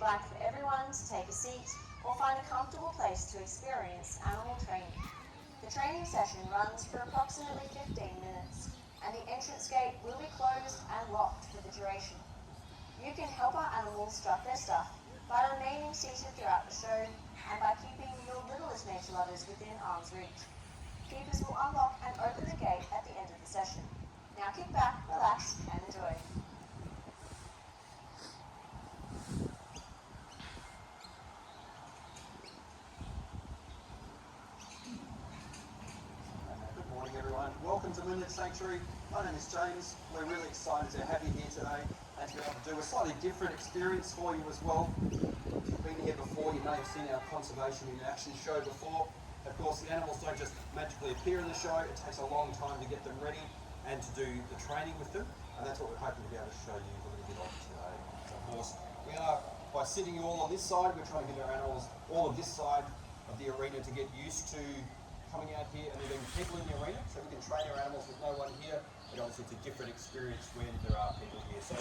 would like for everyone to take a seat or find a comfortable place to experience animal training. The training session runs for approximately 15 minutes, and the entrance gate will be closed and locked for the duration. You can help our animals strut their stuff by remaining seated throughout the show and by keeping your littlest nature lovers within arm's reach. Keepers will unlock and open the gate at the end of the session. Now kick back, relax, and enjoy. Good morning, everyone. Welcome to Moonlight Sanctuary. My name is James. We're really excited to have you here today and to be able to do a slightly different experience for you as well. If you've been here before, you may have seen our conservation in action show before. Of course, the animals don't just magically appear in the show. It takes a long time to get them ready and to do the training with them. And that's what we're hoping to be able to show you a little bit of today. So, of course, we are, by sitting you all on this side, we're trying to give our animals all of this side of the arena to get used to coming out here and there being people in the arena, so we can train our animals with no one here. But obviously it's a different experience when there are people here. So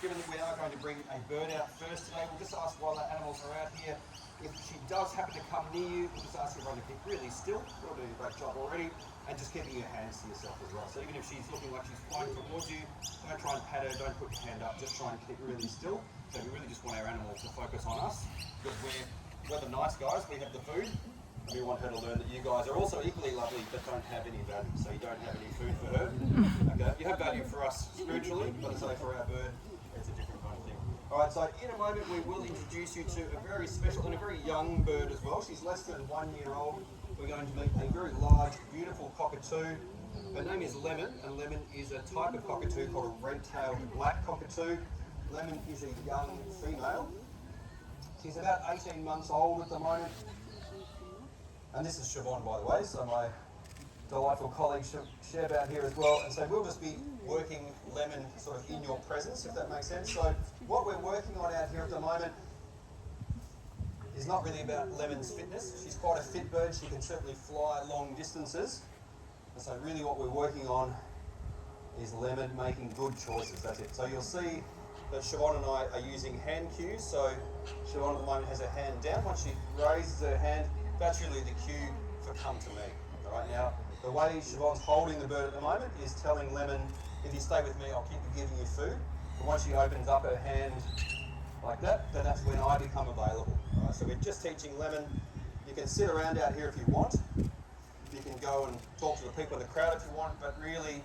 given that we are going to bring a bird out first today, we'll just ask while our animals are out here, if she does happen to come near you, we'll just ask everyone to keep really still. You're doing a great job already, and just keeping your hands to yourself as well. So even if she's looking like she's flying towards you, don't try and pat her, don't put your hand up, just try and keep really still. So we really just want our animals to focus on us, because we're the nice guys, we have the food. We want her to learn that you guys are also equally lovely but don't have any value, so you don't have any food for her. Okay, you have value for us spiritually, but say for our bird, it's a different kind of thing. Alright, so in a moment we will introduce you to a very special and a very young bird as well. She's less than 1 year old. We're going to meet a very large, beautiful cockatoo. Her name is Lemon, and Lemon is a type of cockatoo called a red-tailed black cockatoo. Lemon is a young female. She's about 18 months old at the moment. And this is Siobhan, by the way, so my delightful colleague Sheb out here as well. And so we'll just be working Lemon sort of in your presence, if that makes sense. So what we're working on out here at the moment is not really about Lemon's fitness. She's quite a fit bird. She can certainly fly long distances. And so really what we're working on is Lemon making good choices. That's it. So you'll see that Siobhan and I are using hand cues. So Siobhan at the moment has her hand down. Once she raises her hand, that's really the cue for come to me. All right, now, the way Siobhan's holding the bird at the moment is telling Lemon, if you stay with me, I'll keep giving you food. But once she opens up her hand like that, then that's when I become available. All right, so we're just teaching Lemon. You can sit around out here if you want. You can go and talk to the people in the crowd if you want, but really,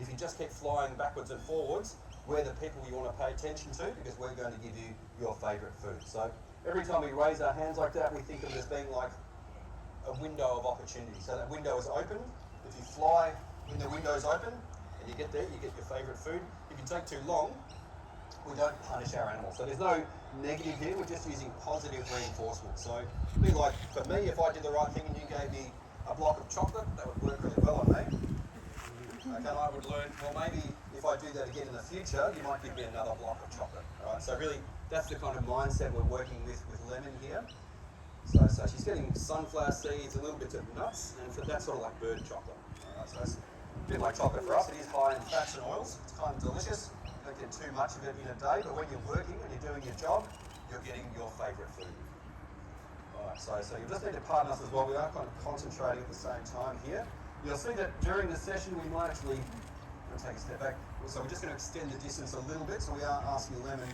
if you just keep flying backwards and forwards, we're the people you want to pay attention to, because we're going to give you your favourite food. So every time we raise our hands like that, we think of it as being like a window of opportunity. So that window is open. If you fly when the window is open and you get there, you get your favourite food. If you take too long, we don't punish our animals. So there's no negative here, we're just using positive reinforcement. So it'd be like, for me, if I did the right thing and you gave me a block of chocolate, that would work really well on me. Okay, I would learn, well, maybe if I do that again in the future, you might give me another block of chocolate. All right, so really, that's the kind of mindset we're working with Lemon here. So she's getting sunflower seeds, a little bit of nuts, and so that's sort of like bird chocolate. All right, so it's a bit like chocolate for us. It is high in fats and oils. It's kind of delicious. You don't get too much of it in a day, but when you're working and you're doing your job, you're getting your favourite food. All right, so you just need to pardon us as well. We are kind of concentrating at the same time here. You'll see that during the session we might actually, I'm going to take a step back. So we're just going to extend the distance a little bit. So we are asking Lemon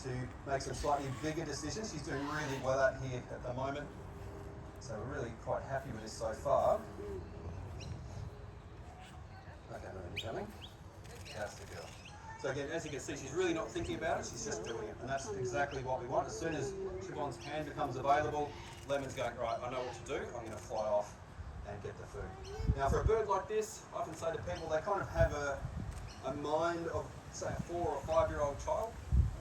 to make some slightly bigger decisions. She's doing really well out here at the moment. So we're really quite happy with this so far. Okay, Lemon, you coming? That's the girl. So again, as you can see, she's really not thinking about it, she's just doing it. And that's exactly what we want. As soon as Siobhan's hand becomes available, Lemon's going, right, I know what to do. I'm going to fly off and get the food. Now for a bird like this, I often say to people, they kind of have a mind of, say, a 4 or 5 year old child.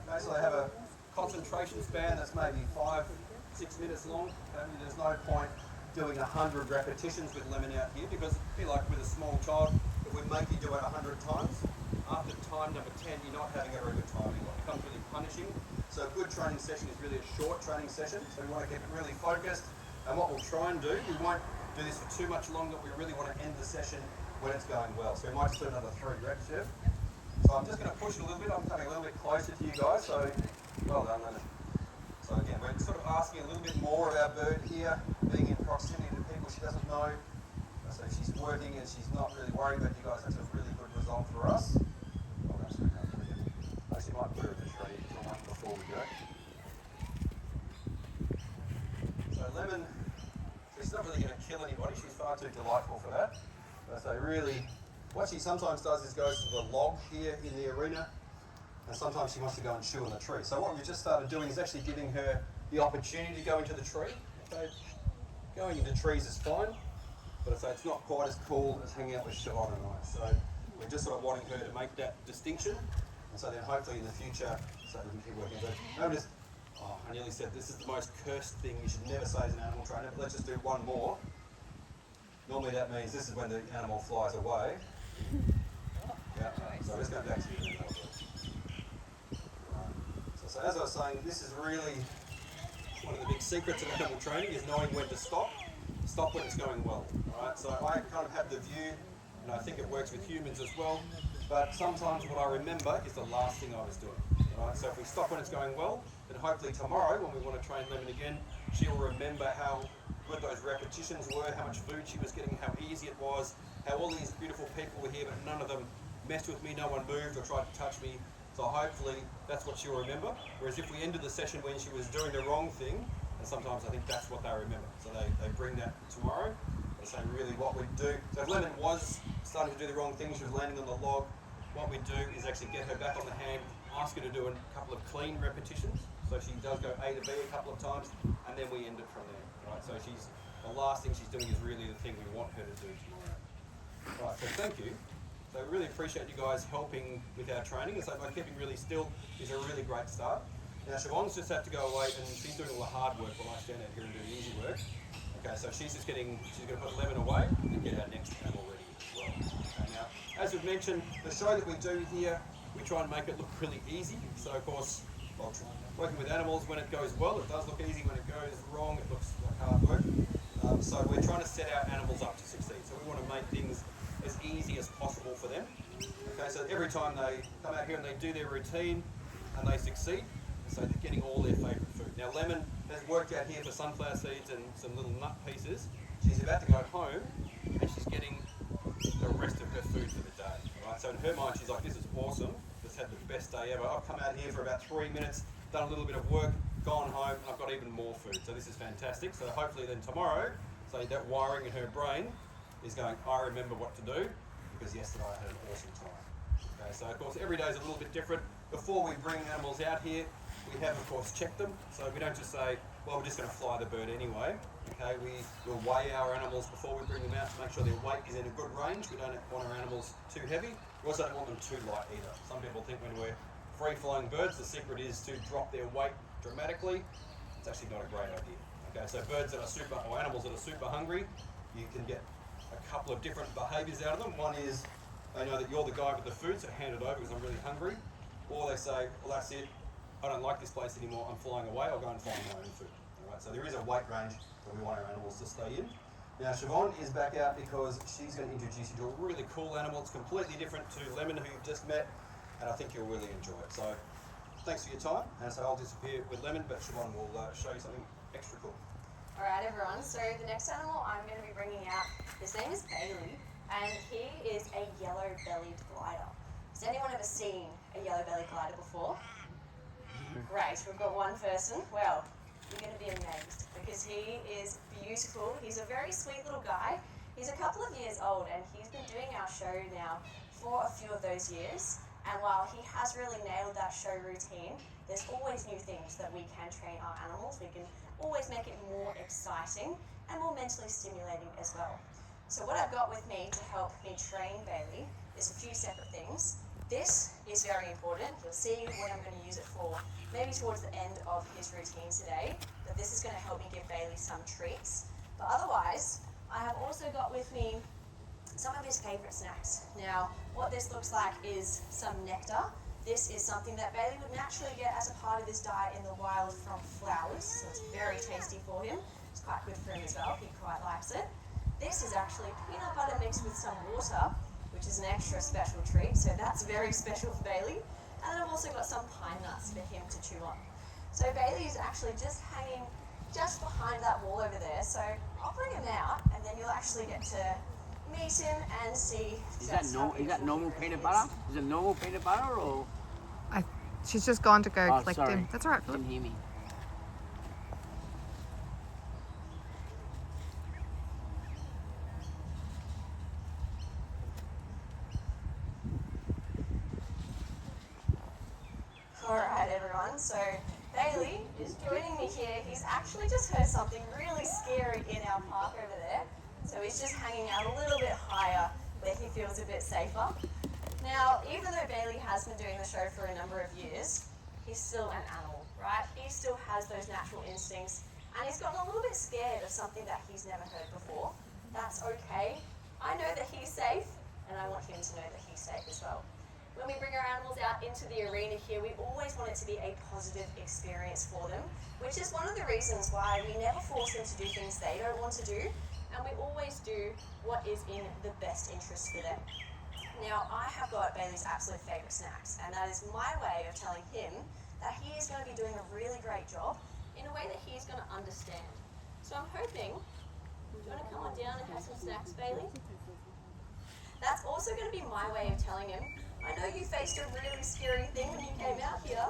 Okay, so they have a concentration span that's maybe 5-6 minutes long. Okay? There's no point doing 100 repetitions with Lemon out here, because it'd be like with a small child, if we make you do it 100 times, after time number 10, you're not having a very good time anymore. It becomes really punishing. So a good training session is really a short training session, so we want to keep it really focused. And what we'll try and do, we won't do this for too much longer. We really want to end the session when it's going well. So we might just do another 3 reps here. So I'm just going to push it a little bit. I'm coming a little bit closer to you guys, so well done, Leonard. So again, we're sort of asking a little bit more of our bird here, being in proximity to people she doesn't know. So she's working and she's not really worried about you guys. That's a really good result for us. Actually, might put her in the tree before we go. So Lemon, she's not really going to kill anybody. She's far too delightful for that. So really, what she sometimes does is goes to the log here in the arena, and sometimes she wants to go and chew on the tree. So what we've just started doing is actually giving her the opportunity to go into the tree. So going into trees is fine, but I say it's not quite as cool as hanging out with Siobhan and I. So we're just sort of wanting her to make that distinction, and so then hopefully in the future, so we can keep working. But notice, I nearly said this is the most cursed thing you should never say as an animal trainer, but let's just do one more. Normally that means this is when the animal flies away. Yeah, so let's go back to you. So as I was saying, this is really one of the big secrets of animal training is knowing when to stop when it's going well. Right? So I kind of have the view, and I think it works with humans as well, but sometimes what I remember is the last thing I was doing. Right? So if we stop when it's going well, then hopefully tomorrow when we want to train Lemon again, she'll remember how good those repetitions were, how much food she was getting, how easy it was, how all these beautiful people were here, but none of them messed with me, no one moved or tried to touch me. So hopefully that's what she'll remember. Whereas if we ended the session when she was doing the wrong thing, and sometimes I think that's what they remember. So they bring that tomorrow. They say really what we do. So if Lemon was starting to do the wrong thing, she was landing on the log, what we do is actually get her back on the hand, ask her to do a couple of clean repetitions. So she does go A to B a couple of times, and then we end it from there. Right, so the last thing she's doing is really the thing we want her to do tomorrow. Right, so thank you. So we really appreciate you guys helping with our training. And so by keeping really still is a really great start. Now Siobhan's just had to go away and she's doing all the hard work while I stand out here and do the easy work. Okay, so she's going to put Lemon away and get our next animal ready as well. Okay, now, as we've mentioned, the show that we do here, we try and make it look really easy. So of course, well, working with animals, when it goes well, it does look easy. When it goes wrong, it looks like hard work. So we're trying to set our animals up to succeed. So we want to make things as easy as possible for them. Okay, so every time they come out here and they do their routine and they succeed, so they're getting all their favourite food. Now Lemon has worked out here for sunflower seeds and some little nut pieces. She's about to go home and she's getting the rest of her food for the day. Right? So in her mind, she's like, this is awesome. Just had the best day ever. I've come out here for about 3 minutes, done a little bit of work, gone home, and I've got even more food. So this is fantastic. So hopefully then tomorrow, so that wiring in her brain is going, I remember what to do because yesterday I had an awesome time. Okay, so of course every day is a little bit different. Before we bring animals out here, we have of course checked them. So we don't just say, well, we're just going to fly the bird anyway. Okay, we will weigh our animals before we bring them out to make sure their weight is in a good range. We don't want our animals too heavy. We also don't want them too light either. Some people think when we're free-flying birds, the secret is to drop their weight dramatically. It's actually not a great idea. Okay, so birds that are or animals that are super hungry, you can get a couple of different behaviours out of them. One is they know that you're the guy with the food, so hand it over because I'm really hungry. Or they say, well, that's it. I don't like this place anymore. I'm flying away. I'll go and find my own food. All right, so there is a weight range that we want our animals to stay in. Now Siobhan is back out because she's going to introduce you to a really cool animal. It's completely different to Lemon, who you've just met, and I think you'll really enjoy it. So thanks for your time. And so I'll disappear with Lemon, but Siobhan will show you something extra cool. All right, everyone. So the next animal I'm going to be bringing out, his name is Bailey, and he is a yellow-bellied glider. Has anyone ever seen a yellow-bellied glider before? Great, we've got one person. Well, you're going to be amazed because he is beautiful. He's a very sweet little guy. He's a couple of years old and he's been doing our show now for a few of those years. And while he has really nailed that show routine, there's always new things that we can train our animals. We can always make it more exciting and more mentally stimulating as well. So what I've got with me to help me train Bailey is a few separate things. This is very important. You'll see what I'm going to use it for maybe towards the end of his routine today, but this is going to help me give Bailey some treats. But otherwise, I have also got with me some of his favourite snacks. Now, what this looks like is some nectar. This is something that Bailey would naturally get as a part of his diet in the wild from flowers, so it's very tasty for him. It's quite good for him as well, he quite likes it. This is actually peanut butter mixed with some water, which is an extra special treat, so that's very special for Bailey. And then I've also got some pine nuts for him to chew on. So Bailey is actually just hanging just behind that wall over there. So I'll bring him out, and then you'll actually get to meet him and see. Is that normal peanut butter? Is it normal peanut butter or? She's just gone to go collect sorry. him. That's all right, Philip. Didn't hear me. Alright everyone, so Bailey is joining me here. He's actually just heard something really scary in our park over there. So he's just hanging out a little bit higher where he feels a bit safer. Now, even though Bailey has been doing the show for a number of years, he's still an animal, right? He still has those natural instincts, and he's gotten a little bit scared of something that he's never heard before. That's okay. I know that he's safe, and I want him to know that he's safe as well. When we bring our animals out into the arena here, we always want it to be a positive experience for them, which is one of the reasons why we never force them to do things they don't want to do, and we always do what is in the best interest for them. Now, I have got Bailey's absolute favourite snacks, and that is my way of telling him that he is going to be doing a really great job in a way that he is going to understand. So I'm hoping, do you want to come on down and have some snacks, Bailey? That's also going to be my way of telling him, I know you faced a really scary thing when you came out here,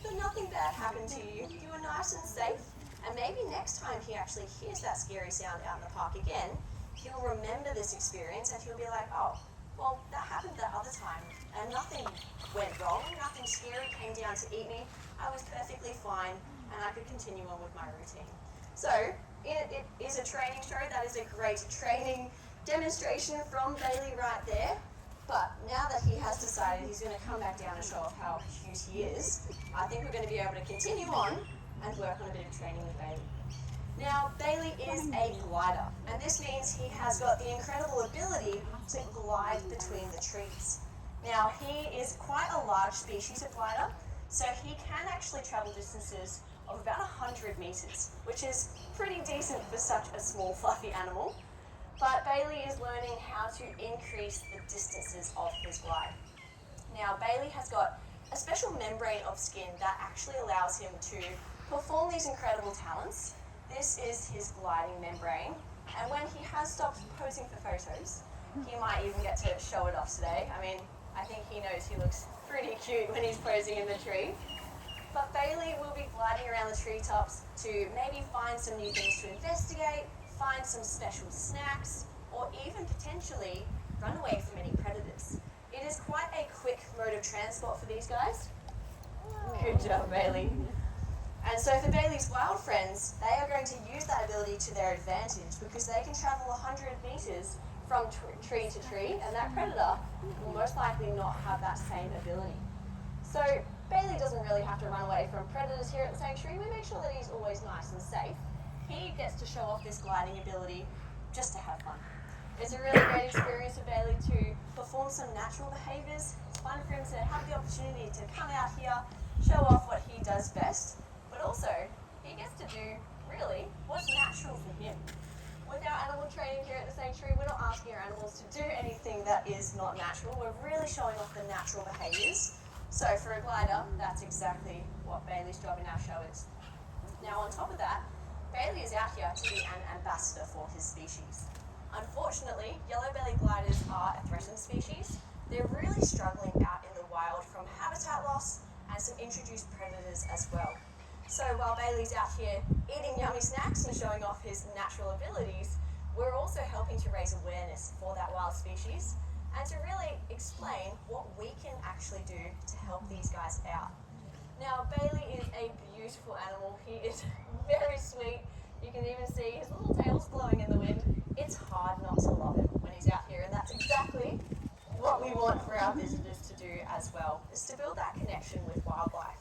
but nothing bad happened to you. You were nice and safe, and maybe next time he actually hears that scary sound out in the park again, he'll remember this experience and he'll be like, oh, well, that happened that other time, and nothing went wrong, nothing scary came down to eat me. I was perfectly fine, and I could continue on with my routine. So, it is a training show. That is a great training demonstration from Bailey right there. But now that he has decided he's going to come back down and show off how cute he is, I think we're going to be able to continue on and work on a bit of training with Bailey. Now, Bailey is a glider, and this means he has got the incredible ability to glide between the trees. Now, he is quite a large species of glider, so he can actually travel distances of about 100 meters, which is pretty decent for such a small, fluffy animal. But Bailey is learning how to increase the distances of his glide. Now, Bailey has got a special membrane of skin that actually allows him to perform these incredible talents. This is his gliding membrane, and when he has stopped posing for photos, he might even get to show it off today. I mean, I think he knows he looks pretty cute when he's posing in the tree. But Bailey will be gliding around the treetops to maybe find some new things to investigate, find some special snacks, or even potentially run away from any predators. It is quite a quick mode of transport for these guys. Good job, Bailey. And so for Bailey's wild friends, they are going to use that ability to their advantage because they can travel 100 meters from tree to tree, and that predator will most likely not have that same ability. So Bailey doesn't really have to run away from predators here at the sanctuary. We make sure that he's always nice and safe. He gets to show off this gliding ability just to have fun. It's a really great experience for Bailey to perform some natural behaviours. It's fun for him to have the opportunity to come out here, show off what he does best, but also he gets to do really what's natural for him. With our animal training here at the sanctuary, we're not asking our animals to do anything that is not natural. We're really showing off the natural behaviours. So for a glider, that's exactly what Bailey's job in our show is. Now on top of that, Bailey is out here to be an ambassador for his species. Unfortunately, yellow-bellied gliders are a threatened species. They're really struggling out in the wild from habitat loss and some introduced predators as well. So while Bailey's out here eating yummy snacks and showing off his natural abilities, we're also helping to raise awareness for that wild species and to really explain what we can actually do to help these guys out. Now, Bailey is a beautiful animal. He is very sweet. You can even see his little tail's blowing in the wind. It's hard not to love him when he's out here, and that's exactly what we want for our visitors to do as well, is to build that connection with wildlife.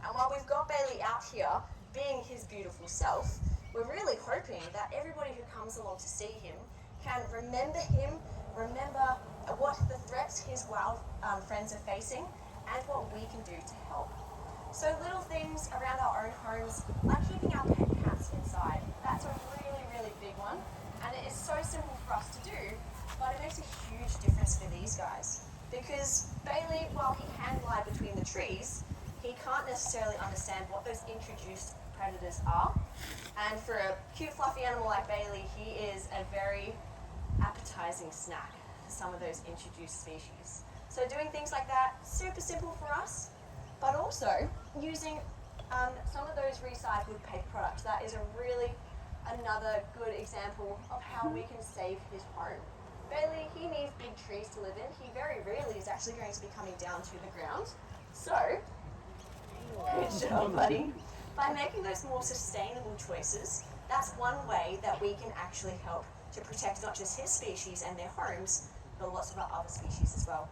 And while we've got Bailey out here being his beautiful self, we're really hoping that everybody who comes along to see him can remember him, remember what the threats his wild friends are facing, and what we can do to help. So little things around our own homes, like keeping our pet cats inside. That's a really, really big one, and it is so simple for us to do, but it makes a huge difference for these guys. Because Bailey, while he can glide between the trees, he can't necessarily understand what those introduced predators are. And for a cute, fluffy animal like Bailey, he is a very appetizing snack for some of those introduced species. So doing things like that, super simple for us, but also using some of those recycled paper products. That is another good example of how we can save his home. Bailey, he needs big trees to live in. He very rarely is actually going to be coming down to the ground. So, good job, buddy. By making those more sustainable choices, that's one way that we can actually help to protect not just his species and their homes, but lots of our other species as well.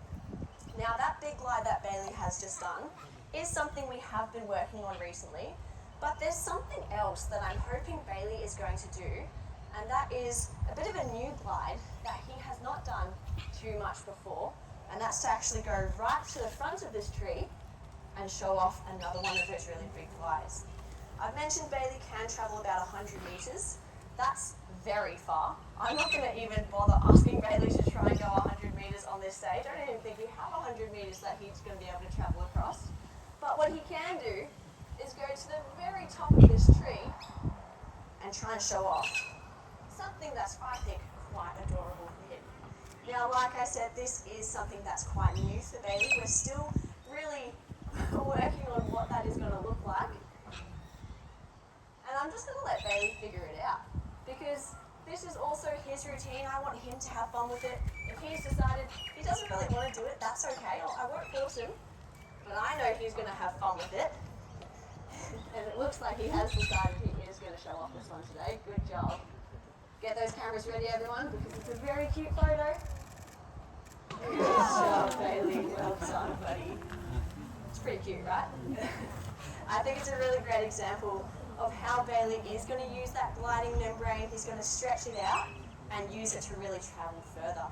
Now, that big glide that Bailey has just done is something we have been working on recently, but there's something else that I'm hoping Bailey is going to do, and that is a bit of a new glide that he has not done too much before, and that's to actually go right to the front of this tree and show off another one of those really big glides. I've mentioned Bailey can travel about 100 meters. That's very far. I'm not going to even bother asking Bailey to try and go 100 meters on this stage. I don't even think we have 100 meters that he's going to be able to travel across. But what he can do is go to the very top of this tree and try and show off something that's, I think, quite adorable for him. Now, like I said, this is something that's quite new for Bailey. We're still really working on what that is going to look like. And I'm just going to let Bailey figure it out, because this is also his routine. I want him to have fun with it. If he's decided he doesn't really want to do it, that's okay. I won't force him, but I know he's going to have fun with it. And it looks like he has decided he is going to show off this one today. Good job. Get those cameras ready, everyone, because it's a very cute photo. Good job, Bailey. Well done, buddy. It's pretty cute, right? I think it's a really great example of how Bailey is going to use that gliding membrane. He's going to stretch it out and use it to really travel further.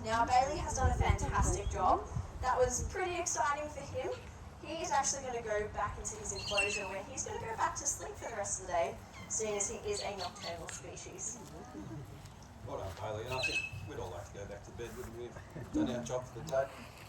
Now, Bailey has done a fantastic job. That was pretty exciting for him. He is actually going to go back into his enclosure where he's going to go back to sleep for the rest of the day, seeing as he is a nocturnal species. Well done, Bailey. And I think we'd all like to go back to bed, wouldn't we? We've done our job for the day.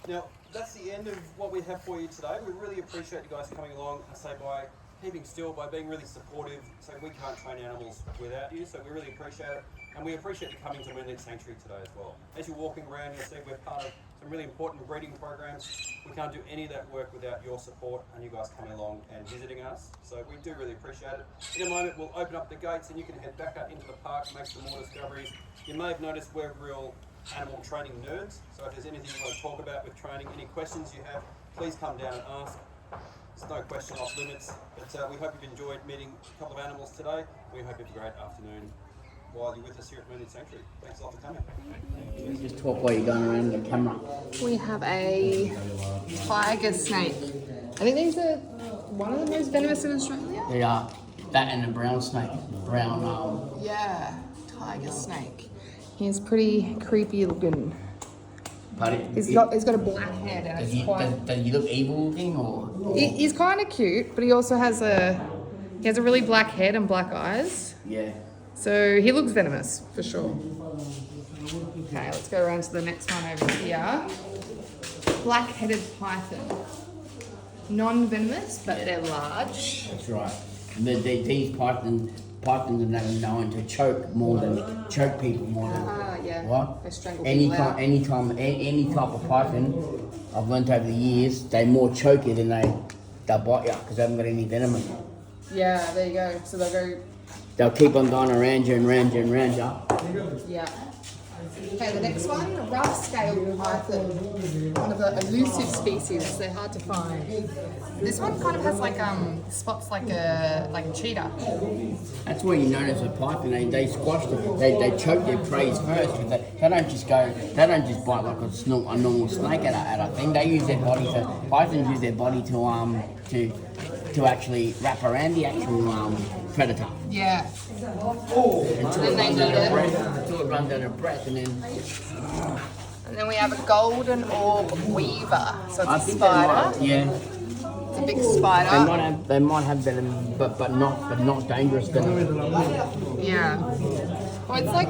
Now, that's the end of what we have for you today. We really appreciate you guys coming along, and say by keeping still, by being really supportive. So we can't train animals without you, so we really appreciate it. And we appreciate you coming to Moonlight Sanctuary today as well. As you're walking around, you'll see we're part of some really important breeding programs. We can't do any of that work without your support and you guys coming along and visiting us. So we do really appreciate it. In a moment, we'll open up the gates and you can head back out into the park, make some more discoveries. You may have noticed we're real animal training nerds. So if there's anything you want to talk about with training, any questions you have, please come down and ask. There's no question off limits, but we hope you've enjoyed meeting a couple of animals today. We hope you have a great afternoon while you're with us here at Moonlight Sanctuary. Thanks a lot for coming. Just talk while you're going around the camera. We have a tiger snake. I think these are one of the most venomous in Australia. They are. That and a brown snake. Yeah, tiger snake. He's pretty creepy looking. But He's got a black head and it's quite. Does he look evil looking or? He's kind of cute, but he also has a really black head and black eyes. Yeah. So he looks venomous for sure. Okay, let's go around to the next one over here. Black-headed python. Non-venomous, but they're large. That's right. These pythons are known to choke people more than. Yeah. What? They strangle people out. Any type of python, I've learned over the years, they more choke you than they'll bite you because they haven't got any venom in them. Yeah, there you go. So They'll keep on going around you and round you and round you. Yeah. Okay, the next one, rough-scaled python. One of the elusive species. They're hard to find. This one kind of has like spots like a cheetah. That's where you notice a python. They squash them. They choke their prey first. They don't just bite like a normal snake at a thing. They use their body pythons use their body to actually wrap around the actual predator. Yeah. Until it runs out of breath, and then we have a golden orb weaver. So it's a spider. It's a big spider. They might have venom, but not dangerous venom. Yeah. Well, it's like.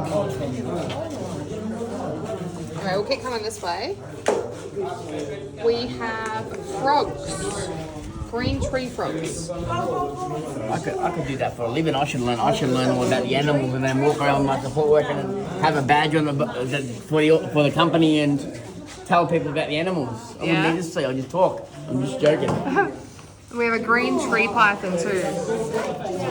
Okay, we'll keep coming this way. We have frogs. green tree frogs. I could do that for a living. I should learn all about the animals and then walk around with my support worker and have a badge on for the company and tell people about the animals. I wouldn't need to see. I'll just talk. I'm just joking. We have a green tree python too.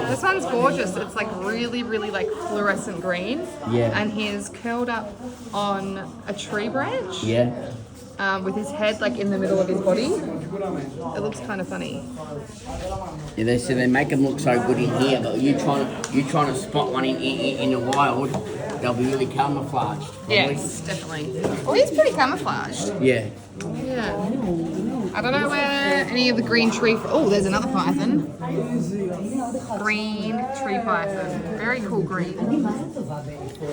This one's gorgeous. It's like really, really like fluorescent green. Yeah. And he's curled up on a tree branch. Yeah. With his head like in the middle of his body. It looks kind of funny. Yeah, they make them look so good in here, but you trying to spot one in the wild, they'll be really camouflaged. Probably. Yes, definitely. Well, he's pretty camouflaged. Yeah. Yeah. I don't know where any of the green tree... Oh, there's another python. Green tree python. Very cool green.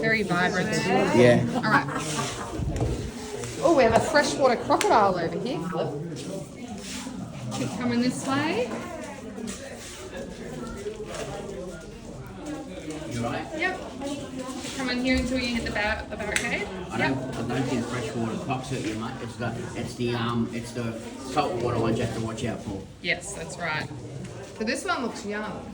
Very vibrant. Yeah. All right. Oh, we have a freshwater crocodile over here. Keep coming this way. You right? Yep. Come in here until you hit the barricade. I don't think freshwater crocs hurt you, mate. It's the saltwater ones you have to watch out for. Yes, that's right. So this one looks young.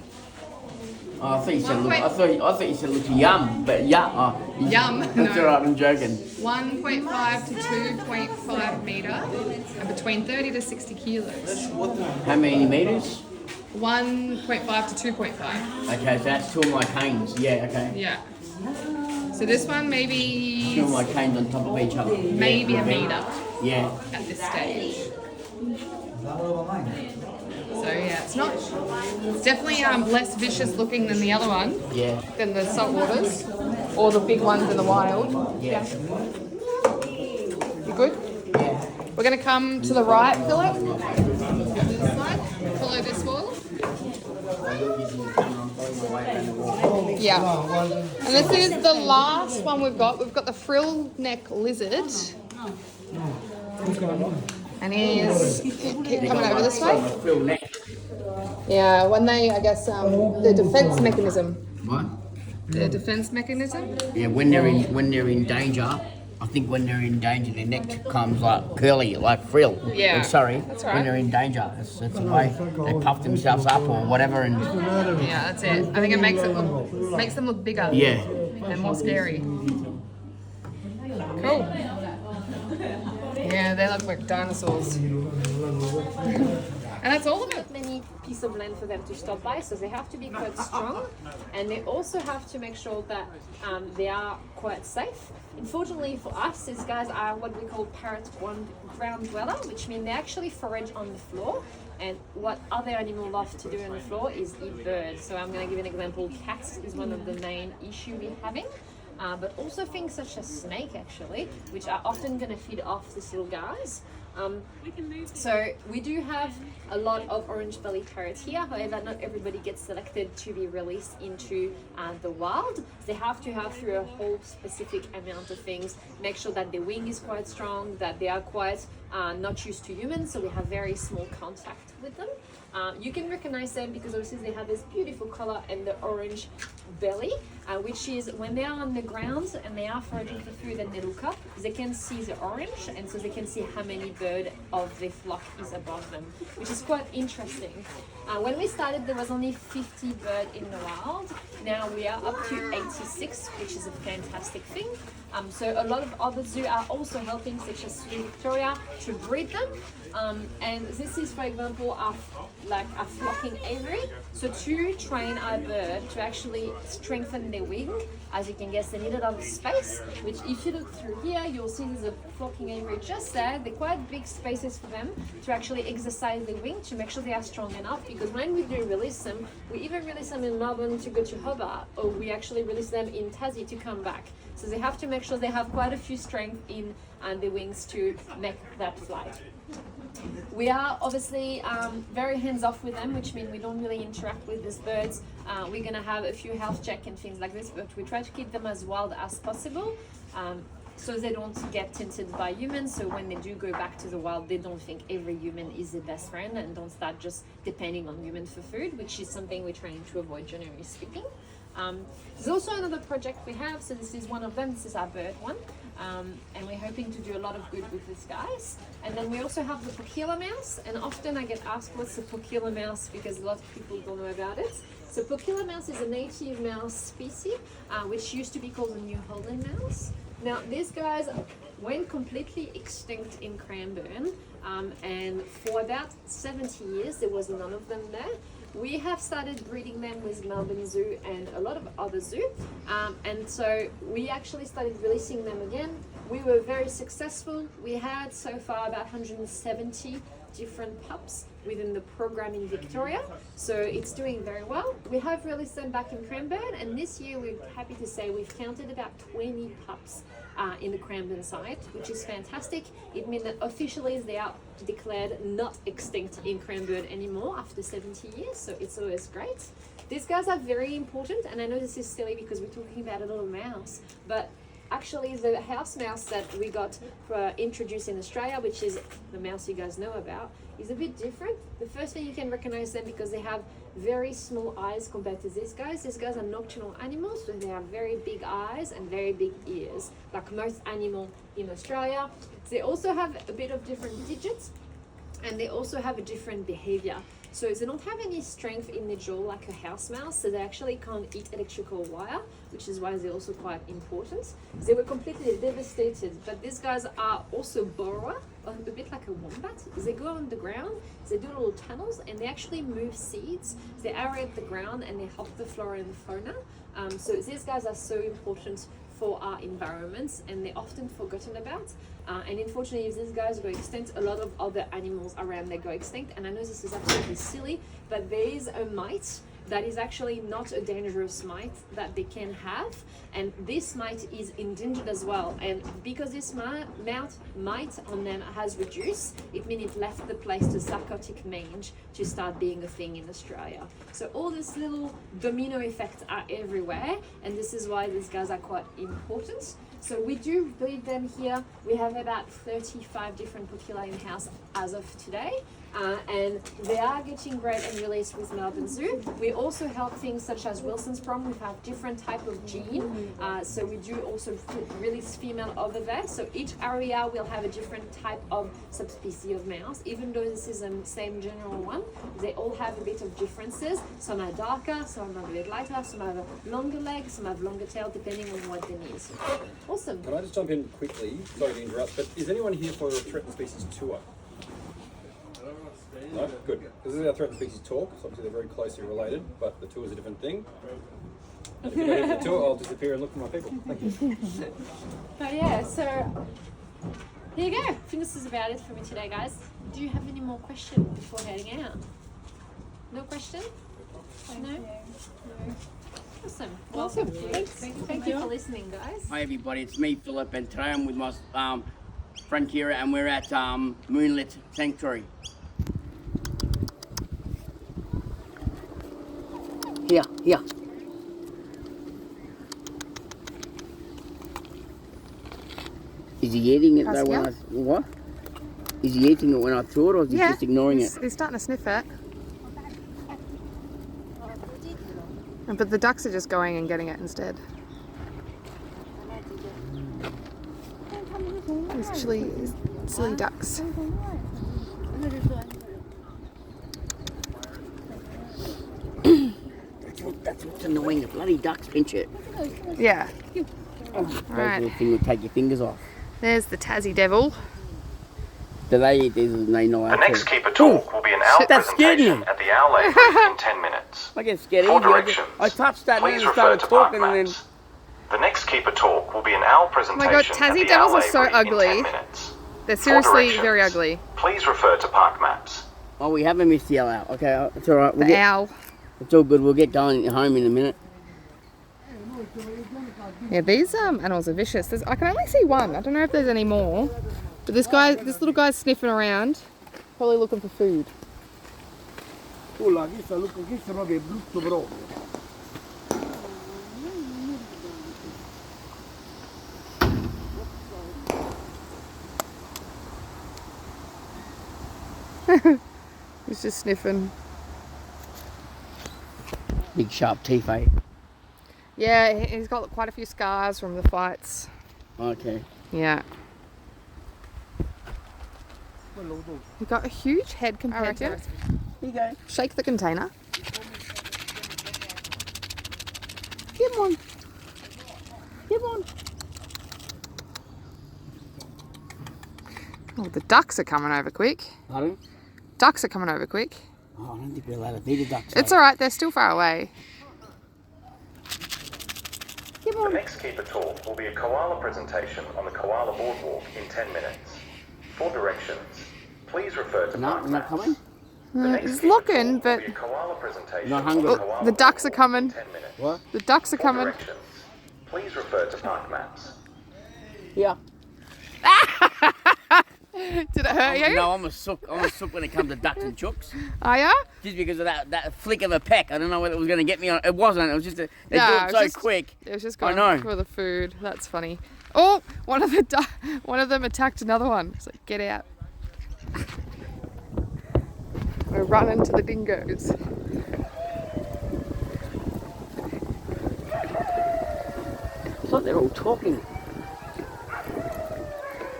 Oh, I thought you said look yum, but yeah. Yum. That's No. alright. I'm joking. 1.5 to 2.5 metre and between 30 to 60 kilos. How many meters? 1.5 to 2.5. Okay, so that's two of my canes. Yeah. Okay. Yeah. So this one maybe Two of my canes on top of each other. maybe a metre Yeah. at this stage. So yeah, it's definitely less vicious looking than the other one, Yeah. than the saltwaters or the big ones in the wild. Yeah. You good? Yeah. We're going to come to the right, Philip. This side. Follow this wall. Yeah. And this is the last one we've got. We've got the frill neck lizard. And he's keep coming over this way. Yeah, when they, I guess, the defense mechanism. What? The defense mechanism. Yeah, when they're in danger, I think when they're in danger, their neck becomes like curly, like frill. Yeah, Sorry. that's right. When they're in danger, it's a way they puff themselves up or whatever, and Yeah, that's it. I think it makes them look bigger. yeah. And more scary. Cool. Yeah, they look like dinosaurs. And that's all of it. Many pieces of land for them to stop by, so they have to be quite strong, and they also have to make sure that they are quite safe. Unfortunately for us, these guys are what we call parrot ground dweller, which means they actually forage on the floor. And what other animals love to do on the floor is eat birds. So I'm going to give an example. Cats is one of the main issue we're having. But also things such as snake, actually, which are often going to feed off these little guys. So we do have a lot of orange-bellied parrots here. However, not everybody gets selected to be released into the wild. They have to have through a whole specific amount of things. Make sure that the wing is quite strong, that they are quite not used to humans, so we have very small contact with them. You can recognize them because obviously they have this beautiful color and the orange belly, which is when they are on the ground and they are foraging for food and they look up, they can see the orange, and so they can see how many bird of the flock is above them, which is quite interesting. When we started, there was only 50 bird in the wild. Now we are up to 86, which is a fantastic thing. So a lot of other zoos are also helping, such as Victoria, to breed them. And this is, for example, a flocking aviary. So to train our bird to actually strengthen their wing, as you can guess, they need a lot of space, which if you look through here, you'll see there's a flocking aviary just there. They're quite big spaces for them to actually exercise their wing to make sure they are strong enough, because when we do release them, we even release them in Melbourne to go to Hobart, or we actually release them in Tassie to come back. So they have to make sure they have quite a few strength in the wings to make that flight. We are obviously very hands-off with them, which means we don't really interact with these birds. We're going to have a few health checks and things like this, but we try to keep them as wild as possible, so they don't get tinted by humans. So when they do go back to the wild, they don't think every human is their best friend and don't start just depending on humans for food, which is something we're trying to avoid, generally speaking. There's also another project we have, so this is one of them. This is our bird one. and we're hoping to do a lot of good with these guys. And then we also have the Pokilla mouse, and often I get asked what's the Pokilla mouse because a lot of people don't know about it. So Pokilla mouse is a native mouse species, which used to be called the New Holland mouse. Now these guys went completely extinct in Cranbourne, and for about 70 years there was none of them there. We have started breeding them with Melbourne Zoo and a lot of other zoos, and so we actually started releasing them again. We were very successful. We had so far about 170 different pups within the program in Victoria, so it's doing very well. We have released them back in Cranbourne, and this year we're happy to say we've counted about 20 pups in the Cranbourne site, which is fantastic. It means that officially they are declared not extinct in Cranbourne anymore after 70 years, so it's always great. These guys are very important, and I know this is silly because we're talking about a little mouse, but actually the house mouse that we got introduced in Australia, which is the mouse you guys know about, is a bit different. The first thing you can recognize them because they have very small eyes compared to these guys. These guys are nocturnal animals, so they have very big eyes and very big ears, like most animals in Australia. They also have a bit of different digits, and they also have a different behavior. So they don't have any strength in the jaw like a house mouse, so they actually can't eat electrical wire, which is why they're also quite important. They were completely devastated, but these guys are also burrower, a bit like a wombat. They go on the ground, they do little tunnels, and they actually move seeds. They aerate the ground and they help the flora and the fauna. So these guys are so important for our environments, and they're often forgotten about. And unfortunately, if these guys go extinct, a lot of other animals around they go extinct. And I know this is absolutely silly, but there is a mite that is actually not a dangerous mite that they can have, and this mite is endangered as well. And because this mite on them has reduced, it means it left the place to sarcotic mange to start being a thing in Australia. So all these little domino effects are everywhere, and this is why these guys are quite important. So we do breed them here. We have about 35 different Pokilla in house as of today. And they are getting bred and released with Melbourne Zoo. We also help things such as Wilson's Prom. We have different type of gene. So we do also release female over there. So each area will have a different type of subspecies of mouse. Even though this is the same general one, they all have a bit of differences. Some are darker, some are a bit lighter, some have a longer legs, some have longer tail, depending on what they need. Awesome. Can I just jump in quickly? Sorry to interrupt, but is anyone here for a threatened species tour? No? Good. This is our threatened species talk, so obviously they're very closely related, but the tour is a different thing. And if you go into the tour, I'll disappear and look for my people. Thank you. Oh yeah, so here you go. I think this is about it for me today, guys. Do you have any more questions before heading out? No question? No? Awesome. Welcome. Thank you for listening, guys. Hi everybody, it's me, Philip, and today I'm with my friend Kira, and we're at Moonlight Sanctuary. Here. Is he eating it though when I... What? Is he eating it when I threw it, or is he just ignoring it? He's starting to sniff it. But the ducks are just going and getting it instead. These silly ducks. That's what's annoying, the bloody ducks pinch it. Yeah. Oh, Right. those thing will take your fingers off. There's the Tassie devil. Do they eat these, or they know how The next to? Keeper Talk will be an owl that scared me. presentation at the Owl Aviary in 10 minutes. I get scared For easy. directions, I touched that and please then refer started to park talking and then... maps. The next Keeper Talk will be an owl presentation God, at Tassie the devils Owl are so Aviary ugly. in 10 minutes. They're For seriously directions, very ugly. Please refer to park maps. Oh, we haven't missed the owl. Okay, it's alright. The owl. It's all good. We'll get going home in a minute. Yeah, these animals are vicious. I can only see one. I don't know if there's any more. But this little guy's sniffing around, probably looking for food. He's just sniffing. Big sharp teeth, eh? Yeah, he's got quite a few scars from the fights. Okay. Yeah. You've got a huge head compared to. Here you go. Shake the container. Come on. Come on. Oh, the ducks are coming over quick. Pardon? Ducks are coming over quick. Oh, I don't think we're allowed to feed the ducks. It's alright, they're still far away. The next keeper talk will be a koala presentation on the koala boardwalk in 10 minutes. For directions, please refer to No, park we're not maps. coming. The next It's keeper looking, talk but will be a koala presentation Not on hungry. the oh, koala the ducks are boardwalk coming. in 10 minutes. What? The ducks are For coming. directions, please refer to park maps. Yeah. Did it hurt you? No, I'm a sook. I'm a sook when it comes to ducks and chooks. Are ya? Just because of that flick of a peck. I don't know whether it was going to get me on. It wasn't. It was just they do Yeah, it it so was just- quick. It was just I going know. for the food. That's funny. Oh, one of them attacked another one. It's like, get out. We're running to the dingoes. It's like they're all talking.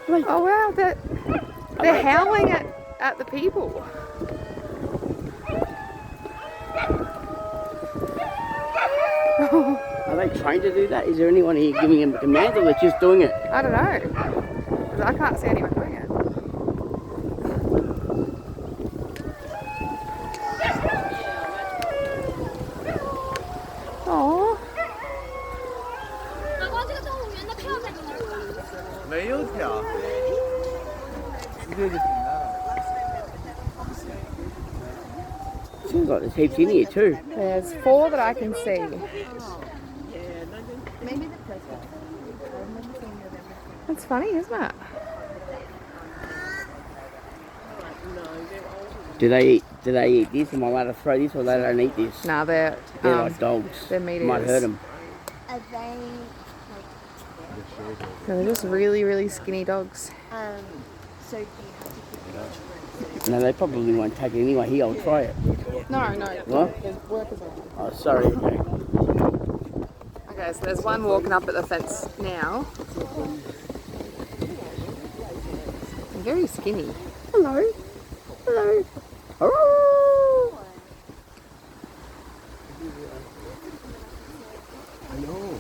Oh wow, they're howling at the people. Are they trained to do that? Is there anyone here giving them commands, or they're just doing it? I don't know. 'Cause I can't see anyone doing it. Oh, 南瓜这个动物园的票在你那儿吗？没有票。Seems like there's heaps in here too. there's 4 that I can see. That's funny, isn't it? Do they eat this? Am I allowed to throw this, or they don't eat this? Nah, they're They're like dogs. they're meat Might eaters. hurt them. Are they They're just really, really skinny dogs. so do you have to keep No, they probably won't take it anyway. Here, I'll try it. No. What? There's workers on. Oh, sorry. Okay. Okay, so there's one walking up at the fence now. They're very skinny. Hello. Hello. Oh. I know.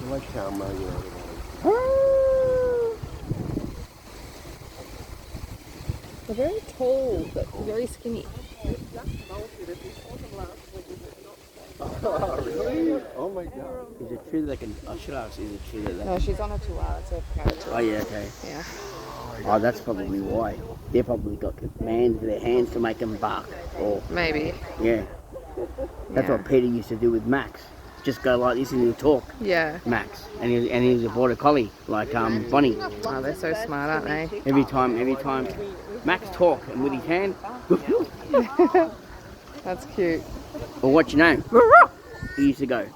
I like how They're very tall, but very skinny. really? Oh my god. Is it true that they can? I should ask. Is it true that they? No, she's on a tour. It's a parrot tour. Oh yeah. Okay. Yeah. Oh, that's probably why. They've probably got commands with their hands to make them bark. Or Maybe. yeah. That's Yeah. what Peter used to do with Max. Just go like this and he'll talk. Yeah. Max, and he was a border collie like Bonnie. Oh, they're so smart, aren't they? Every time Max talk and with his hand. That's cute. Or what's your name? He used to go.